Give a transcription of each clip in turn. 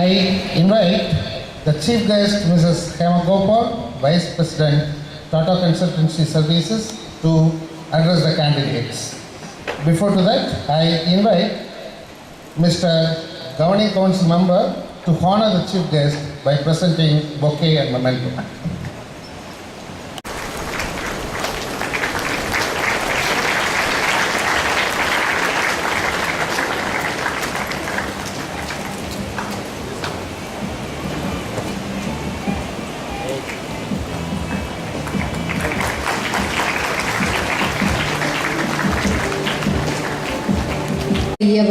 I invite the chief guest, Mrs. Hema Gopal, Vice President, Tata Consultancy Services, to address the candidates. Before to that, I invite Mr. Governing Council member to honor the chief guest by presenting bouquet and memento.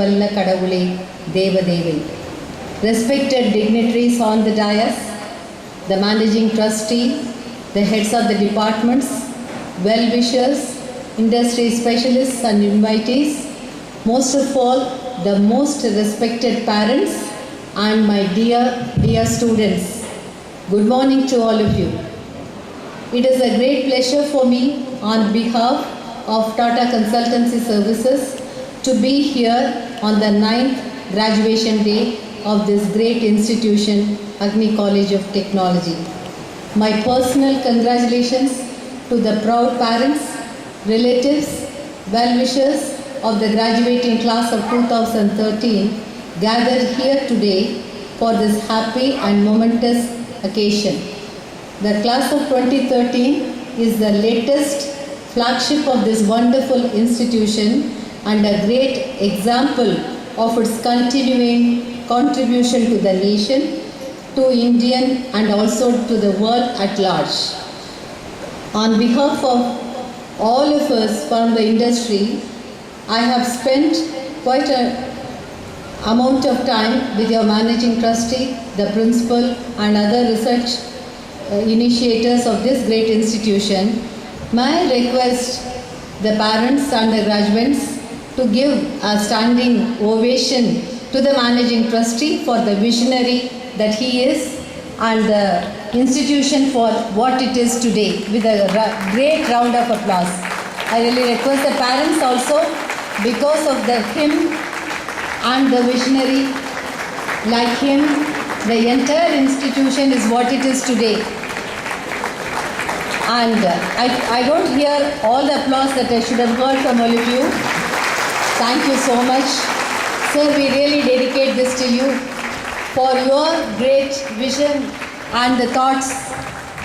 Valla Kadavule Devadevi. Respected dignitaries on the dais, the managing trustee, the heads of the departments, well-wishers, industry specialists and invitees, most of all, the most respected parents and my dear students. Good morning to all of you. It is a great pleasure for me on behalf of Tata Consultancy Services to be here on the 9th graduation day of this great institution, Agni College of Technology. My personal congratulations to the proud parents, relatives, well-wishers of the graduating class of 2013 gathered here today for this happy and momentous occasion. The class of 2013 is the latest flagship of this wonderful institution and a great example of its continuing contribution to the nation, to Indian and also to the world at large. On behalf of all of us from the industry, I have spent quite an amount of time with your managing trustee, the principal and other research initiators of this great institution. May I request the parents and the graduates to give a standing ovation to the managing trustee for the visionary that he is and the institution for what it is today, with a great round of applause. I really request the parents also, because of him and the visionary like him, the entire institution is what it is today. And I don't hear all the applause that I should have heard from all of you. Thank you so much. Sir, we really dedicate this to you for your great vision and the thoughts,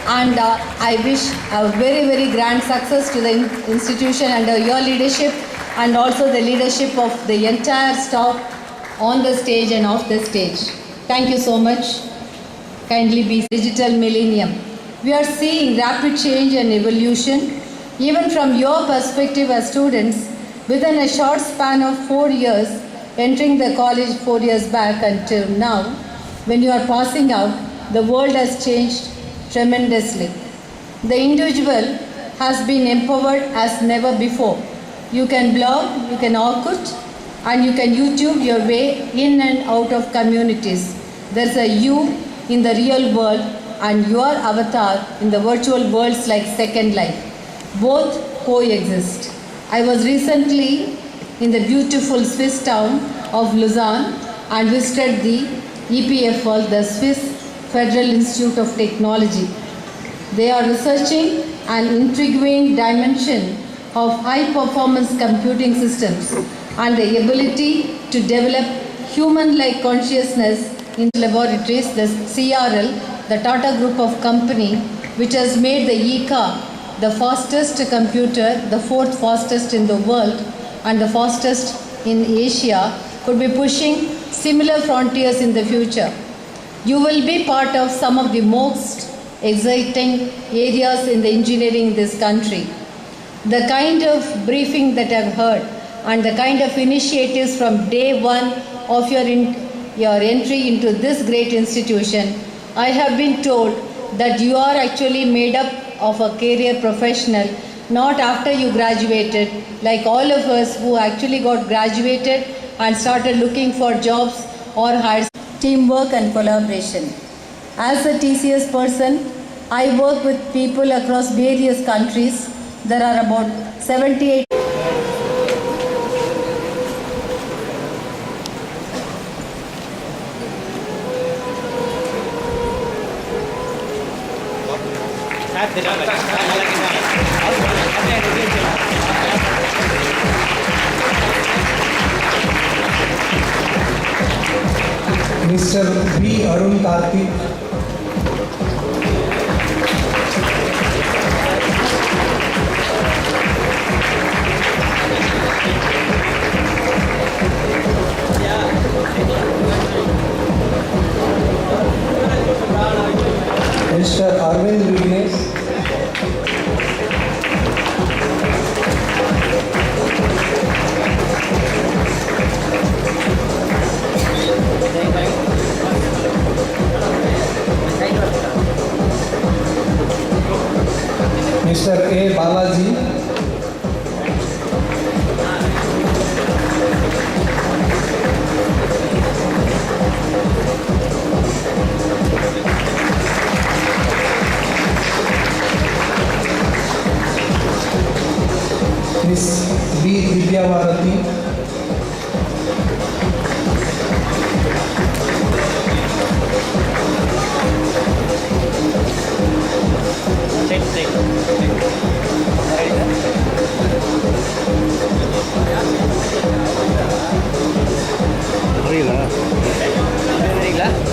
and I wish a very, very grand success to the institution under your leadership and also the leadership of the entire staff on the stage and off the stage. Thank you so much. Kindly be digital millennium. We are seeing rapid change and evolution. Even from your perspective as students, within a short span of 4 years, entering the college 4 years back until now, when you are passing out, the world has changed tremendously. The individual has been empowered as never before. You can blog, you can Orkut, and you can YouTube your way in and out of communities. There's a you in the real world and your avatar in the virtual worlds like Second Life. Both coexist. I was recently in the beautiful Swiss town of Lausanne and visited the EPFL, the Swiss Federal Institute of Technology. They are researching an intriguing dimension of high-performance computing systems and the ability to develop human-like consciousness in laboratories. The CRL, the Tata Group of Company, which has made the ECA the fastest computer, the 4th fastest in the world and the fastest in Asia, could be pushing similar frontiers in the future. You will be part of some of the most exciting areas in the engineering in this country. The kind of briefing that I've heard and the kind of initiatives from day one of your entry into this great institution, I have been told that you are actually made up of a career professional, not after you graduated, like all of us who actually got graduated and started looking for jobs or hires. Teamwork and collaboration. As a TCS person, I work with people across various countries. There are about 78 Mr. B. Arun Karthik. Mr. Arvind Vignesh. Mr. A. Balaji. Miss B. Vidyavarati.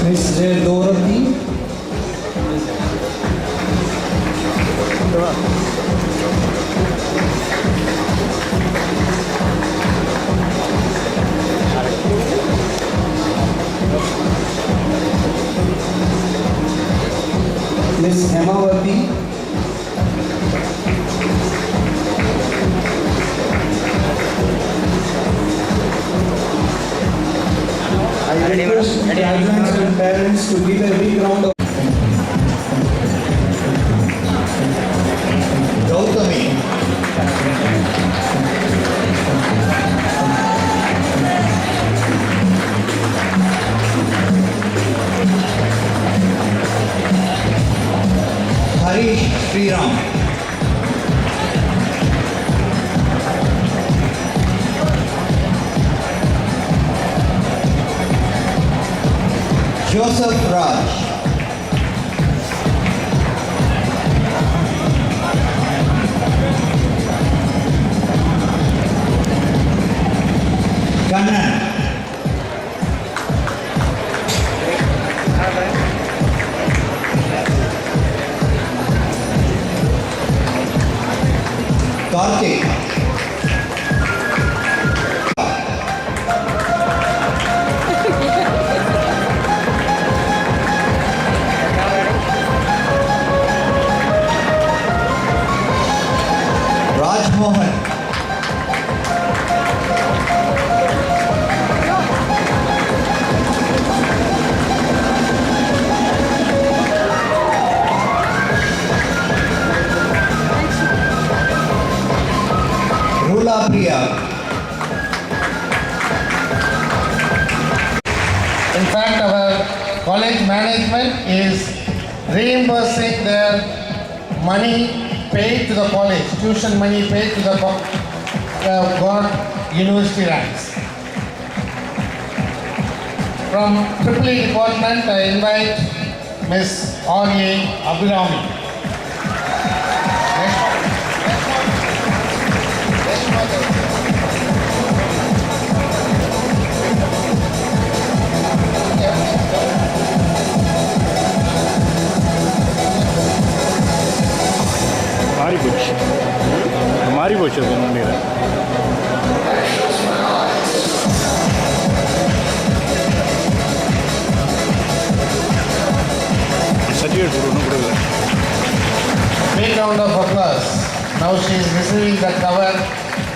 Miss J. Dorothy. Miss Hemavati. I request graduates and parents to give a big round of Gautami. Harish Sriram. Joseph Raj. Kannan. Karthik. Rajmohan. Rula Priya. In fact, our college management is reimbursing their money paid to the college, tuition money paid to the got university ranks. From EEE department, I invite Ms. R.A. Abhirami. மாறிப்போச்சு அது நினைக்கிறேன். Certificate ஒன்றும் கொடுக்கல. Big round of applause. Now she is receiving the cover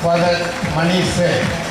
for the money saved.